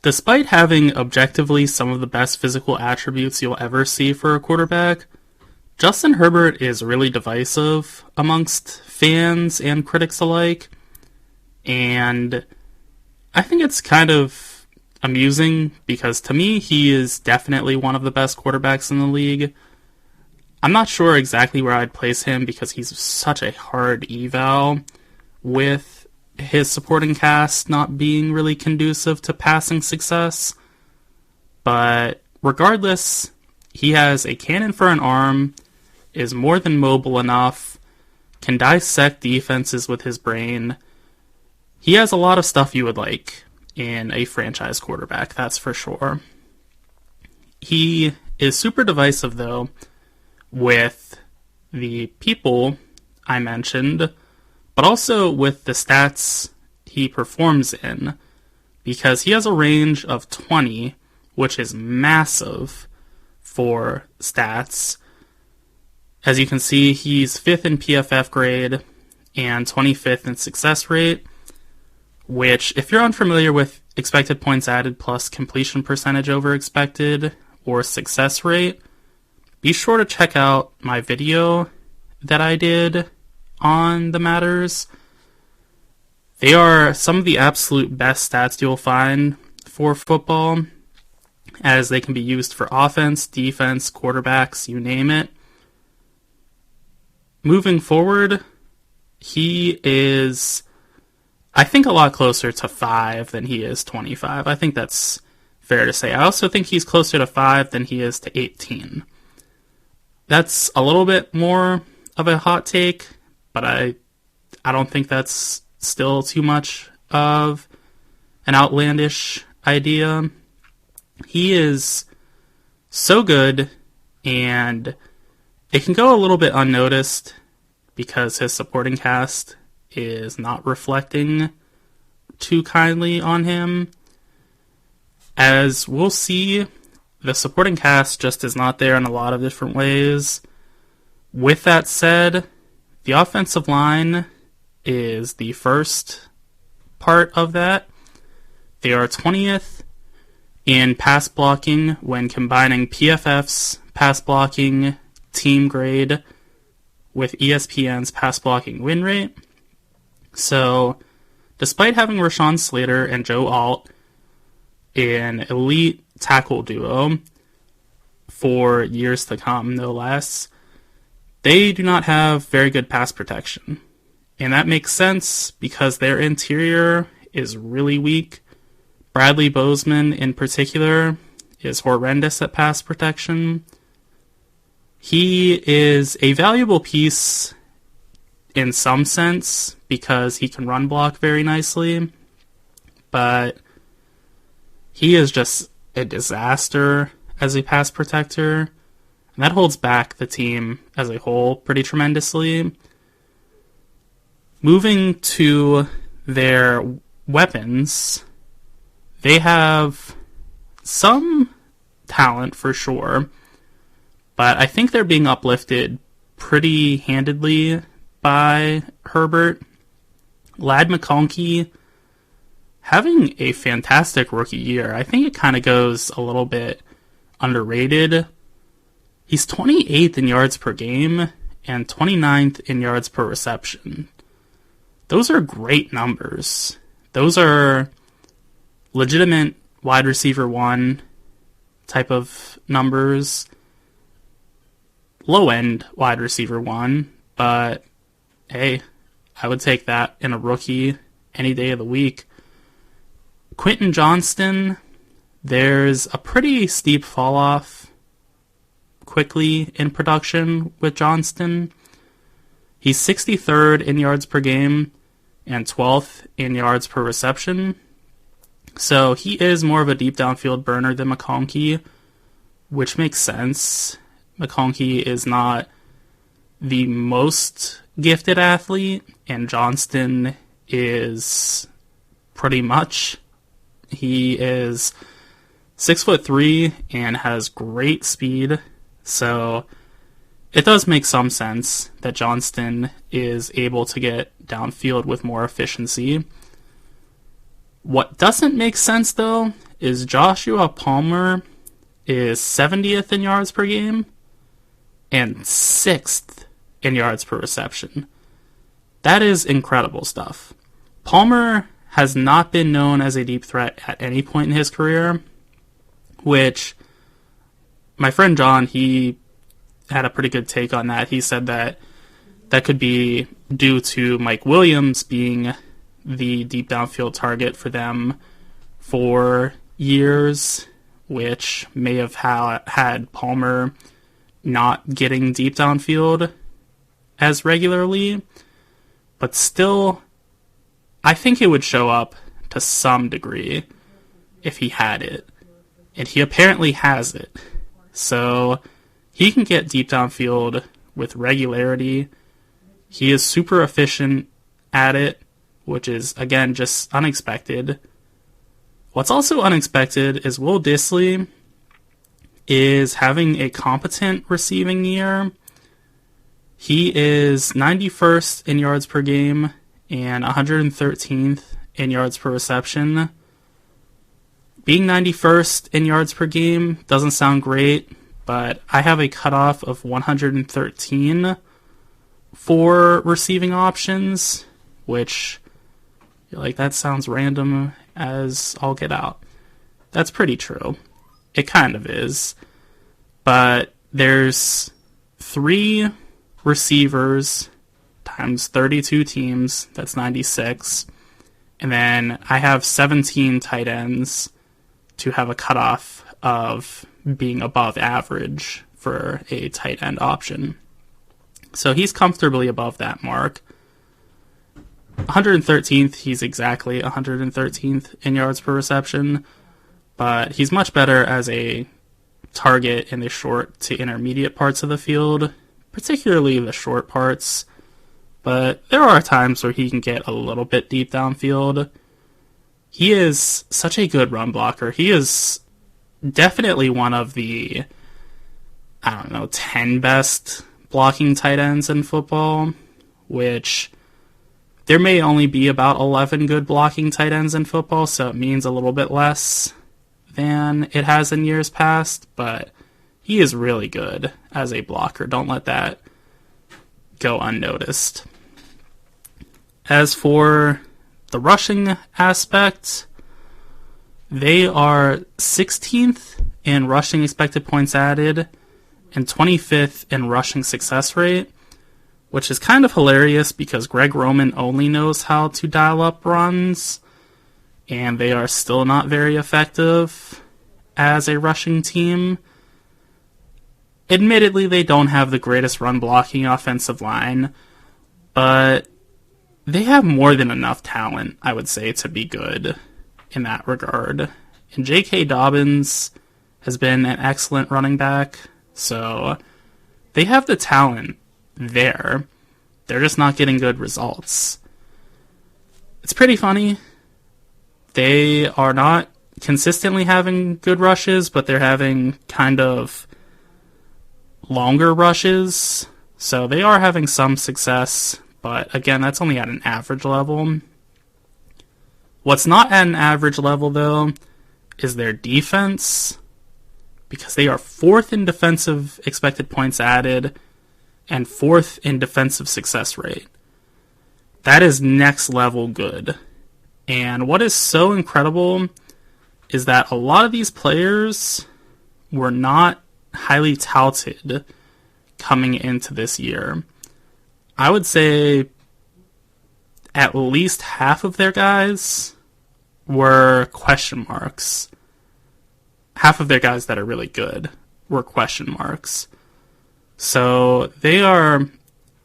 Despite having objectively some of the best physical attributes you'll ever see for a quarterback, Justin Herbert is really divisive amongst fans and critics alike, and I think it's kind of amusing because to me he is definitely one of the best quarterbacks in the league. I'm not sure exactly where I'd place him because he's such a hard eval with his supporting cast not being really conducive to passing success, but regardless, he has a cannon for an arm, is more than mobile enough, can dissect defenses with his brain. He has a lot of stuff you would like in a franchise quarterback, that's for sure. He is super divisive, though, with the people I mentioned, but also with the stats he performs in, because he has a range of 20, which is massive for stats. As you can see, he's 5th in PFF grade and 25th in success rate, which, if you're unfamiliar with expected points added plus completion percentage over expected or success rate, be sure to check out my video that I did on the matters. They are some of the absolute best stats you'll find for football, as they can be used for offense, defense, quarterbacks, you name it. Moving forward, he is, I think, a lot closer to 5 than he is 25. I think that's fair to say. I also think he's closer to 5 than he is to 18. That's a little bit more of a hot take, but I don't think that's still too much of an outlandish idea. He is so good, and it can go a little bit unnoticed because his supporting cast is not reflecting too kindly on him. As we'll see, the supporting cast just is not there in a lot of different ways. With that said, the offensive line is the first part of that. They are 20th in pass blocking when combining PFF's pass blocking team grade with ESPN's pass blocking win rate. So, despite having Rashawn Slater and Joe Alt, an elite tackle duo for years to come, no less, they do not have very good pass protection. And that makes sense because their interior is really weak. Bradley Bozeman, in particular, is horrendous at pass protection. He is a valuable piece in some sense because he can run block very nicely, but he is just a disaster as a pass protector, and that holds back the team as a whole pretty tremendously. Moving to their weapons, they have some talent for sure, but I think they're being uplifted pretty handedly by Herbert. Ladd McConkey having a fantastic rookie year. I think it kind of goes a little bit underrated. He's 28th in yards per game and 29th in yards per reception. Those are great numbers. Those are legitimate wide receiver 1 type of numbers. Low-end wide receiver 1, but hey, I would take that in a rookie any day of the week. Quentin Johnston, there's a pretty steep fall-off quickly in production with Johnston. He's 63rd in yards per game and 12th in yards per reception. So he is more of a deep downfield burner than McConkey, which makes sense. McConkey is not the most gifted athlete, and Johnston is pretty much. He is 6'3" and has great speed, so it does make some sense that Johnston is able to get downfield with more efficiency. What doesn't make sense, though, is Joshua Palmer is 70th in yards per game and 6th in yards per reception. That is incredible stuff. Palmer has not been known as a deep threat at any point in his career, which my friend John, he had a pretty good take on that. He said that that could be due to Mike Williams being the deep downfield target for them for years, which may have had Palmer not getting deep downfield as regularly. But still, I think it would show up to some degree if he had it. And he apparently has it. So he can get deep downfield with regularity. He is super efficient at it, which is, again, just unexpected. What's also unexpected is Will Dissly is having a competent receiving year. He is 91st in yards per game and 113th in yards per reception. Being 91st in yards per game doesn't sound great, but I have a cutoff of 113 for receiving options, which you're like, that sounds random as all get out. That's pretty true. It kind of is. But there's 3 receivers times 32 teams, that's 96. And then I have 17 tight ends to have a cutoff of being above average for a tight end option. So he's comfortably above that mark. 113th, he's exactly 113th in yards per reception, but he's much better as a target in the short to intermediate parts of the field, particularly the short parts, but there are times where he can get a little bit deep downfield. He is such a good run blocker. He is definitely one of the, 10 best blocking tight ends in football, which there may only be about 11 good blocking tight ends in football, so it means a little bit less than it has in years past, but he is really good as a blocker. Don't let that go unnoticed. As for the rushing aspect, they are 16th in rushing expected points added and 25th in rushing success rate, which is kind of hilarious because Greg Roman only knows how to dial up runs, and they are still not very effective as a rushing team. Admittedly, they don't have the greatest run blocking offensive line, but they have more than enough talent, I would say, to be good in that regard. And J.K. Dobbins has been an excellent running back, so they have the talent there. They're just not getting good results. It's pretty funny. They are not consistently having good rushes, but they're having kind of longer rushes. So they are having some success, but again, that's only at an average level. What's not at an average level, though, is their defense, because they are 4th in defensive expected points added and 4th in defensive success rate. That is next level good. And what is so incredible is that a lot of these players were not highly touted coming into this year. I would say at least half of their guys were question marks. Half of their guys that are really good were question marks. So they are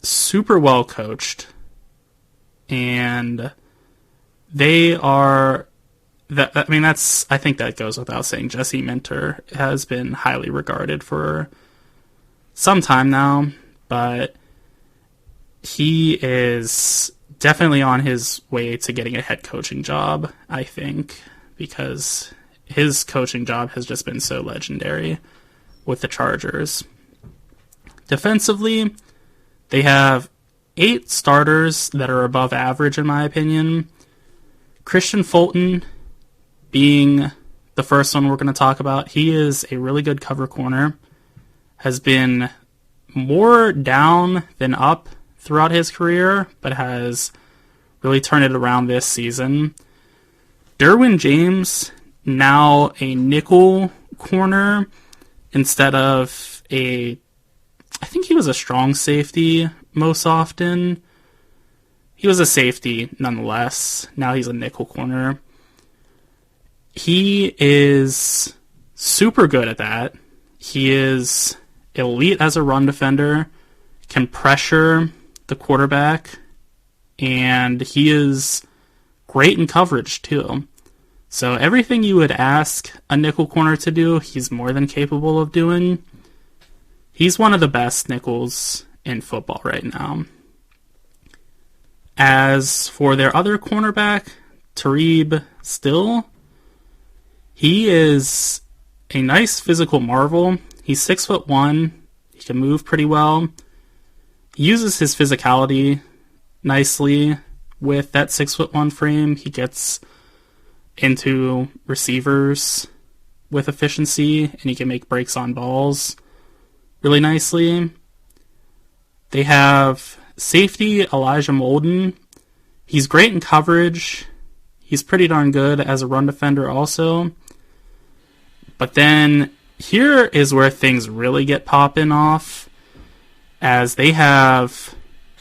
super well coached, and they are, I think that goes without saying. Jesse Minter has been highly regarded for some time now, but he is definitely on his way to getting a head coaching job, I think, because his coaching job has just been so legendary with the Chargers. Defensively, they have 8 starters that are above average, in my opinion. Christian Fulton being the first one we're going to talk about. He is a really good cover corner, has been more down than up throughout his career, but has really turned it around this season. Derwin James, now a nickel corner instead of I think he was a strong safety most often. He was a safety nonetheless. Now he's a nickel corner. He is super good at that. He is elite as a run defender, can pressure the quarterback, and he is great in coverage too. So everything you would ask a nickel corner to do, he's more than capable of doing. He's one of the best nickels in football right now. As for their other cornerback, Talib Still, he is a nice physical marvel. He's 6'1". He can move pretty well. He uses his physicality nicely with that 6'1" frame. He gets into receivers with efficiency, and he can make breaks on balls really nicely. They have safety Elijah Molden. He's great in coverage. He's pretty darn good as a run defender also. But then here is where things really get popping off, as they have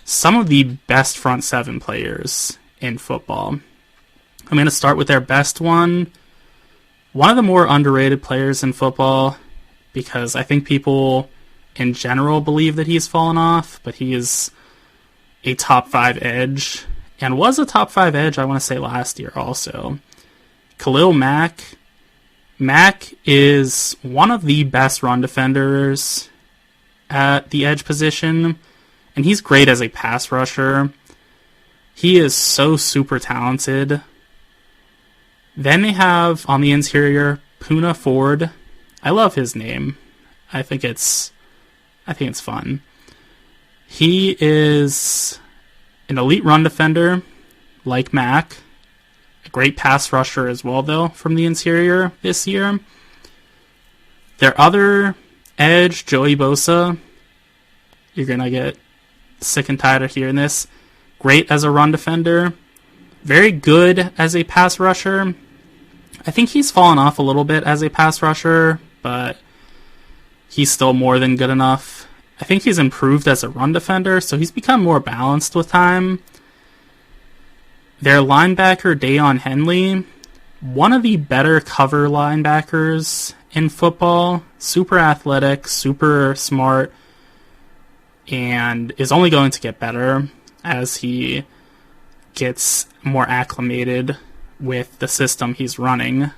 some of the best front seven players in football. I'm going to start with their best one. One of the more underrated players in football, because I think people in general believe that he's fallen off, but he is a top 5 edge, and was a top 5 edge, I want to say, last year also. Khalil Mack. Mack is one of the best run defenders at the edge position, and he's great as a pass rusher. He is so super talented. Then they have on the interior Poona Ford. I love his name. I think it's fun. He is an elite run defender like Mack. A great pass rusher as well, though, from the interior this year. Their other edge, Joey Bosa, you're going to get sick and tired of hearing this. Great as a run defender. Very good as a pass rusher. I think he's fallen off a little bit as a pass rusher, but he's still more than good enough. I think he's improved as a run defender, so he's become more balanced with time. Their linebacker, Dayon Henley, one of the better cover linebackers in football. Super athletic, super smart, and is only going to get better as he gets more acclimated with the system he's running,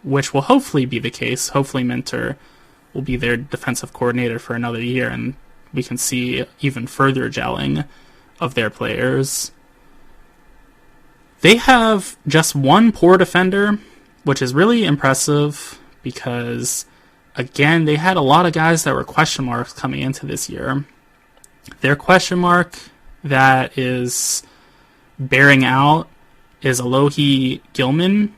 which will hopefully be the case. Hopefully Minter will be their defensive coordinator for another year, and we can see even further gelling of their players. They have just one poor defender, which is really impressive because, again, they had a lot of guys that were question marks coming into this year. Their question mark that is bearing out is Alohi Gilman.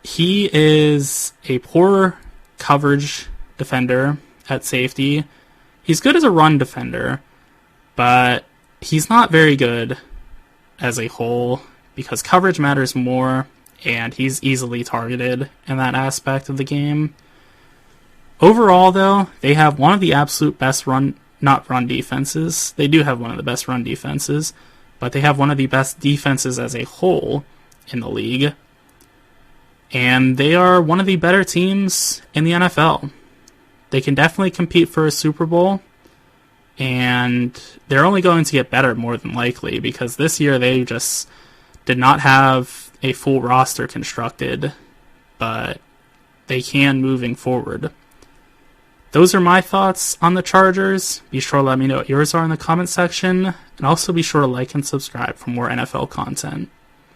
He is a poor coverage defender at safety. He's good as a run defender, but he's not very good as a whole because coverage matters more, and he's easily targeted in that aspect of the game. Overall, though, they have one of the absolute best not run defenses. They do have one of the best run defenses, but they have one of the best defenses as a whole in the league. And they are one of the better teams in the NFL. They can definitely compete for a Super Bowl, and they're only going to get better more than likely because this year they just did not have a full roster constructed, but they can moving forward. Those are my thoughts on the Chargers. Be sure to let me know what yours are in the comment section, and also be sure to like and subscribe for more NFL content.